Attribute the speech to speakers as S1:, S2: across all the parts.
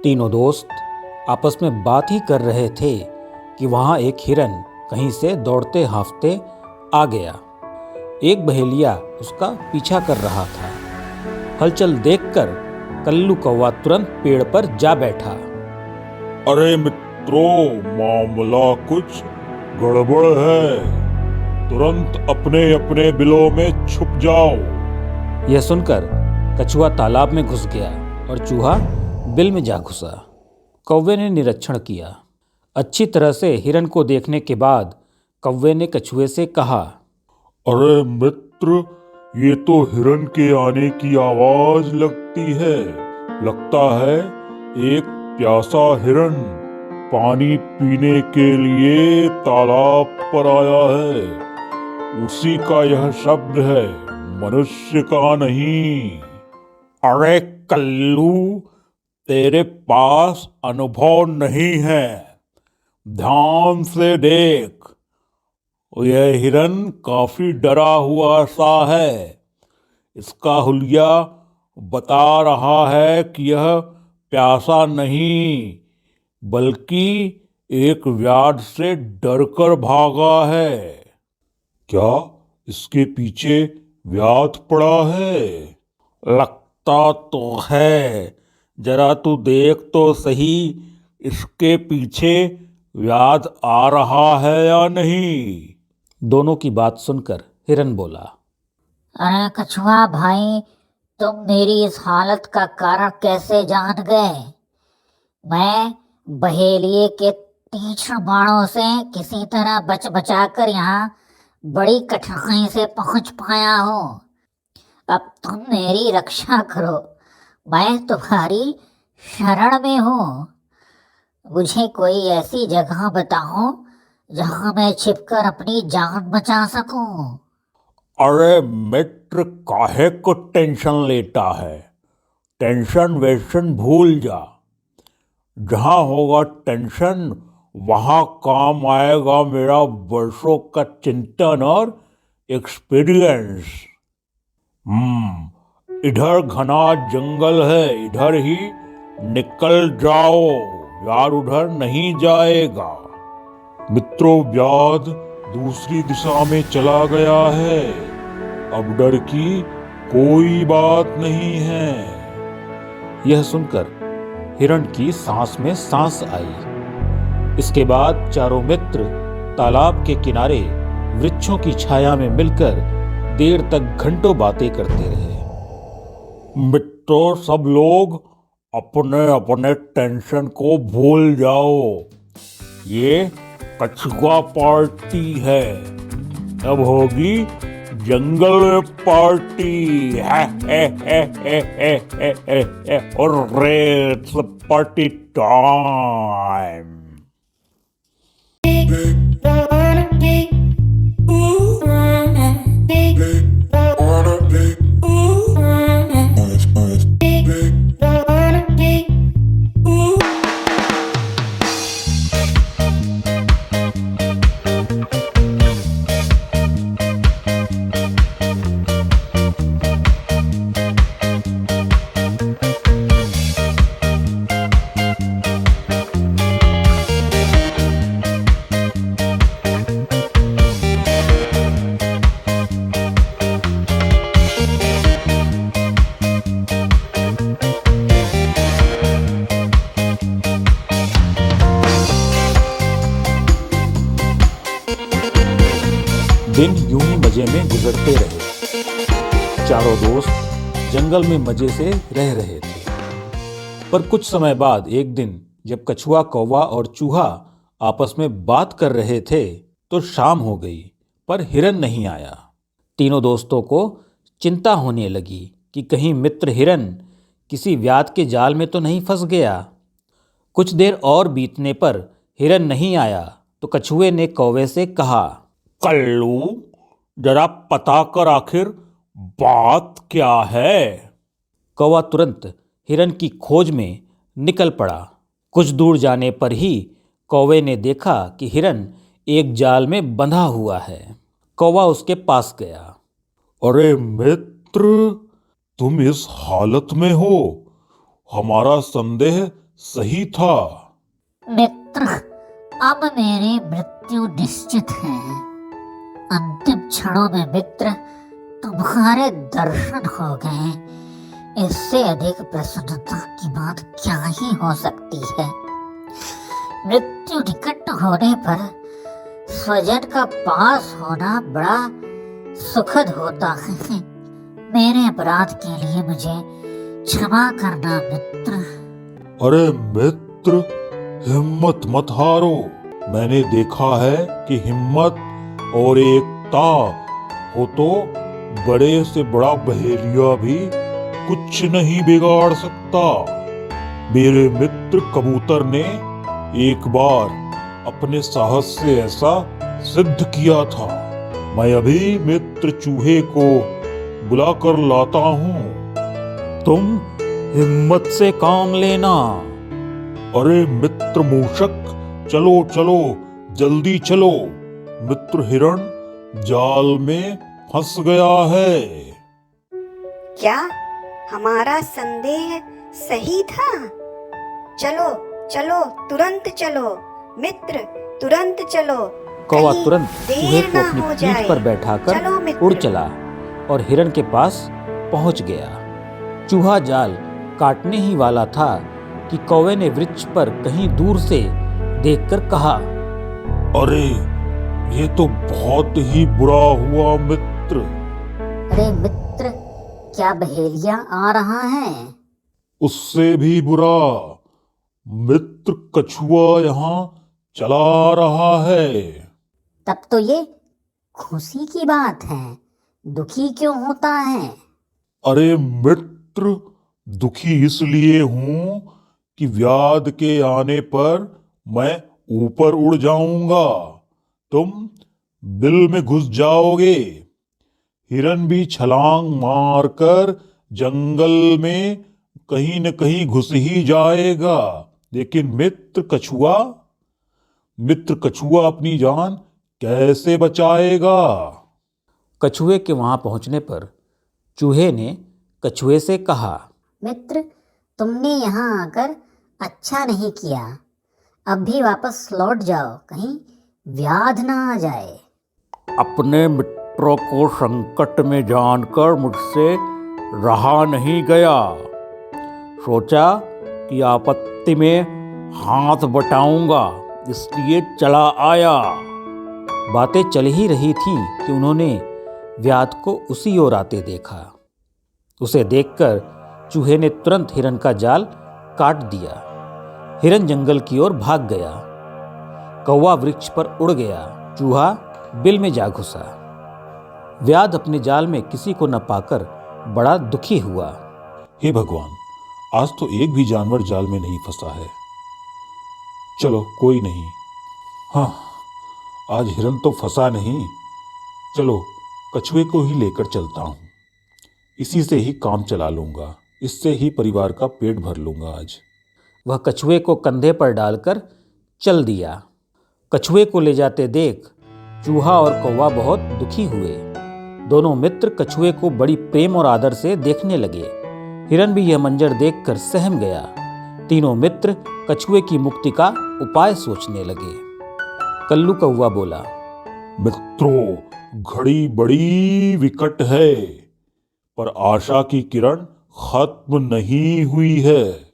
S1: तीनों दोस्त आपस में बात ही कर रहे थे कि वहां एक हिरन कहीं से दौड़ते हांफते आ गया। एक बहेलिया उसका पीछा कर रहा था। हलचल देखकर कल्लू कौवा तुरंत पेड़ पर जा बैठा।
S2: अरे मित्रों, मामला कुछ गड़बड़ है। तुरंत अपने अपने बिलों में छुप जाओ।
S1: यह सुनकर कछुआ तालाब में घुस गया और चूहा बिल में जा घुसा। कौवे ने निरीक्षण किया। अच्छी तरह से हिरन को देखने के बाद कौवे ने कछुए से कहा,
S2: अरे मित्र, ये तो हिरन के आने की आवाज लगती है। लगता है एक प्यासा हिरन पानी पीने के लिए तालाब पर आया है। उसी का यह शब्द है, मनुष्य का नहीं। अरे कल्लू, तेरे पास अनुभव नहीं है। ध्यान से देख, यह हिरन काफी डरा हुआ सा है। इसका हुलिया बता रहा है कि यह प्यासा नहीं, बल्कि एक व्याध से डरकर भागा है। क्या इसके पीछे व्याध पड़ा है? लगता तो है। जरा तू देख तो सही, इसके पीछे व्याध आ रहा है या नहीं।
S1: दोनों की बात सुनकर हिरन बोला,
S3: अरे कछुआ भाई, तुम मेरी इस हालत का कारण कैसे जान गए? मैं बहेलिए के तीक्ष्ण बाणों से किसी तरह बच बचाकर यहाँ बड़ी कठिनाई से पहुंच पाया हूँ। अब तुम मेरी रक्षा करो, मैं तुम्हारी शरण में हूँ। मुझे कोई ऐसी जगह बताओ जहाँ मैं छिपकर अपनी जान बचा सकूं।
S2: अरे मित्र, काहे को टेंशन लेता है? टेंशन वेशन भूल जा। जहाँ होगा टेंशन, वहाँ काम आएगा मेरा वर्षों का चिंतन और एक्सपीरियंस। इधर घना जंगल है, इधर ही निकल जाओ। यार उधर नहीं जाएगा। मित्रों, व्याध दूसरी दिशा में चला गया है। अब डर की कोई बात नहीं है।
S1: यह सुनकर हिरण की सांस में सांस आई। इसके बाद चारों मित्र तालाब के किनारे वृक्षों की छाया में मिलकर देर तक घंटों बातें करते रहे।
S2: मित्रों, सब लोग अपने अपने टेंशन को भूल जाओ। ये कछुआ पार्टी है। अब होगी जंगल पार्टी। और रेट्स पार्टी टाइम।
S1: दिन यूं ही मजे में गुजरते रहे। चारों दोस्त जंगल में मजे से रह रहे थे। पर कुछ समय बाद एक दिन जब कछुआ, कौवा और चूहा आपस में बात कर रहे थे तो शाम हो गई, पर हिरन नहीं आया। तीनों दोस्तों को चिंता होने लगी कि कहीं मित्र हिरन किसी व्याध के जाल में तो नहीं फंस गया। कुछ देर और बीतने पर हिरन नहीं आया तो कछुए ने कौवे से कहा,
S2: कल्लू, जरा पता कर आखिर बात क्या है।
S1: कौवा तुरंत हिरन की खोज में निकल पड़ा। कुछ दूर जाने पर ही कौवे ने देखा कि हिरन एक जाल में बंधा हुआ है। कौवा उसके पास गया।
S2: अरे मित्र, तुम इस हालत में हो, हमारा संदेह सही था।
S3: मित्र, अब मेरी मृत्यु निश्चित है। अंतिम क्षणों में मित्र तुम्हारे दर्शन हो गए। इससे अधिक प्रसन्नता की बात क्या ही हो सकती है। मृत्यु निकट होने पर स्वजन का पास होना बड़ा सुखद होता है। मेरे अपराध के लिए मुझे क्षमा करना मित्र।
S2: अरे मित्र, हिम्मत मत हारो। मैंने देखा है कि हिम्मत और एकता हो तो बड़े से बड़ा बहेलिया भी कुछ नहीं बिगाड़ सकता। मेरे मित्र कबूतर ने एक बार अपने साहस से ऐसा सिद्ध किया था। मैं अभी मित्र चूहे को बुलाकर लाता हूँ।
S1: तुम हिम्मत से काम लेना।
S2: अरे मित्र मूषक, चलो चलो, जल्दी चलो। मित्र हिरण जाल में फंस गया है।
S4: क्या हमारा संदेह सही था? चलो चलो, तुरंत चलो मित्र, तुरंत चलो।
S1: कौवा
S4: कहीं
S1: तुरंत चूहे
S4: देर
S1: को
S4: ना
S1: अपनी
S4: हो
S1: पीठ
S4: जाए।
S1: पर बैठाकर
S4: चलो मित्र।
S1: उड़ चला और हिरन के पास पहुंच गया। चूहा जाल काटने ही वाला था कि कौवे ने वृक्ष पर कहीं दूर से देखकर कहा,
S2: अरे ये तो बहुत ही बुरा हुआ मित्र।
S3: अरे मित्र, क्या बहेलिया आ रहा है?
S2: उससे भी बुरा, मित्र कछुआ यहाँ चला रहा है।
S3: तब तो ये खुशी की बात है। दुखी क्यों होता है?
S2: अरे मित्र, दुखी इसलिए हूं कि व्याध के आने पर मैं ऊपर उड़ जाऊंगा, तुम बिल में घुस जाओगे। हिरन भी छलांग मारकर जंगल में कहीं न कहीं घुस ही जाएगा, लेकिन मित्र कछुआ अपनी जान कैसे बचाएगा?
S1: कछुए के वहां पहुंचने पर चूहे ने कछुए से कहा,
S3: मित्र, तुमने यहाँ आकर अच्छा नहीं किया। अब भी वापस लौट जाओ, कहीं व्याध ना आ जाए।
S1: अपने मित्रों को संकट में जानकर मुझसे रहा नहीं गया। सोचा कि आपत्ति में हाथ बटाऊंगा, इसलिए चला आया। बातें चल ही रही थीं कि उन्होंने व्याध को उसी ओर आते देखा। उसे देखकर चूहे ने तुरंत हिरन का जाल काट दिया। हिरन जंगल की ओर भाग गया। कौवा वृक्ष पर उड़ गया। चूहा बिल में जा घुसा। व्याध अपने जाल में किसी को न पाकर बड़ा दुखी हुआ।
S2: हे भगवान, आज तो एक भी जानवर जाल में नहीं फंसा है। चलो कोई नहीं। हाँ, आज हिरन तो फंसा नहीं। चलो कछुए को ही लेकर चलता हूँ। इसी से ही काम चला लूंगा, इससे ही परिवार का पेट भर लूंगा आज।
S1: वह कछुए को कंधे पर डालकर चल दिया। कछुए को ले जाते देख चूहा और कौवा बहुत दुखी हुए। दोनों मित्र कछुए को बड़ी प्रेम और आदर से देखने लगे। हिरन भी यह मंजर देखकर सहम गया। तीनों मित्र कछुए की मुक्ति का उपाय सोचने लगे। कल्लू कौवा बोला,
S2: मित्रों, घड़ी बड़ी विकट है, पर आशा की किरण खत्म नहीं हुई है।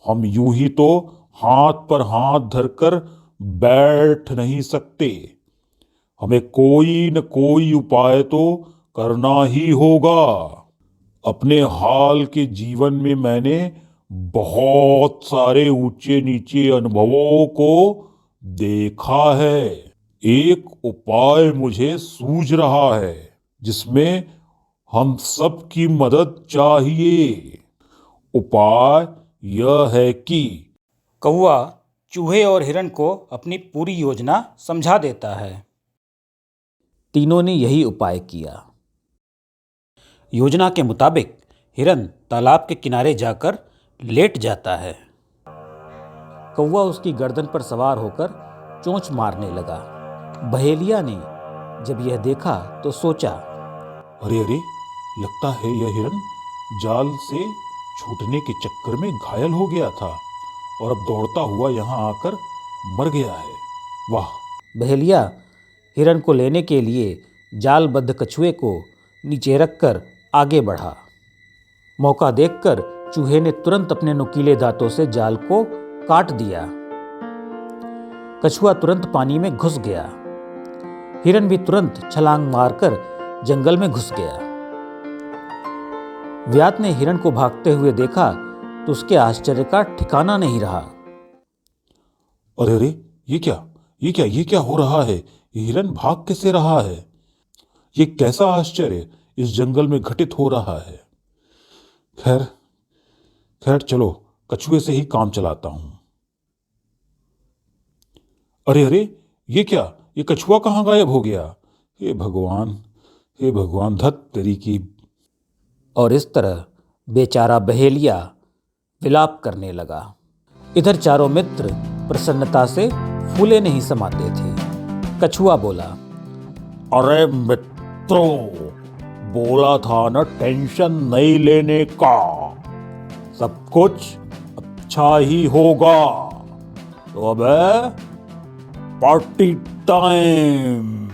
S2: हम यूं ही तो हाथ पर हाथ धरकर बैठ नहीं सकते। हमें कोई न कोई उपाय तो करना ही होगा। अपने हाल के जीवन में मैंने बहुत सारे ऊंचे नीचे अनुभवों को देखा है। एक उपाय मुझे सूझ रहा है, जिसमें हम सब की मदद चाहिए। उपाय यह है कि
S1: कौवा चूहे और हिरन को अपनी पूरी योजना समझा देता है। तीनों ने यही उपाय किया। योजना के मुताबिक हिरन तालाब के किनारे जाकर लेट जाता है। कौवा उसकी गर्दन पर सवार होकर चोंच मारने लगा। बहेलिया ने जब यह देखा तो सोचा,
S2: अरे अरे, लगता है यह हिरन जाल से छूटने के चक्कर में घायल हो गया था।
S1: और अब दौड़ता हुआ यहाँ आकर मर गया है। वाह!
S5: बहेलिया हिरन को लेने के लिए जालबद्ध कछुए को नीचे रखकर आगे बढ़ा। मौका देखकर चूहे ने तुरंत अपने नुकीले दांतों से जाल को काट दिया। कछुआ तुरंत पानी में घुस गया। हिरन भी तुरंत छलांग मारकर जंगल में घुस गया। व्याध ने हिरन को भागते हुए देखा तो उसके आश्चर्य का ठिकाना नहीं रहा।
S1: अरे अरे, ये क्या हो रहा है? ये हिरन भाग कैसे रहा है? ये कैसा आश्चर्य इस जंगल में घटित हो रहा है? खैर चलो, कछुए से ही काम चलाता हूं। अरे, ये क्या? ये कछुआ कहां गायब हो गया? हे भगवान, धत तेरी की।
S5: और इस तरह बेचारा बहेलिया विलाप करने लगा। इधर चारों मित्र प्रसन्नता से फूले नहीं समाते थे। कछुआ बोला,
S2: अरे मित्रों, बोला था ना टेंशन नहीं लेने का, सब कुछ अच्छा ही होगा। तो अब है पार्टी टाइम।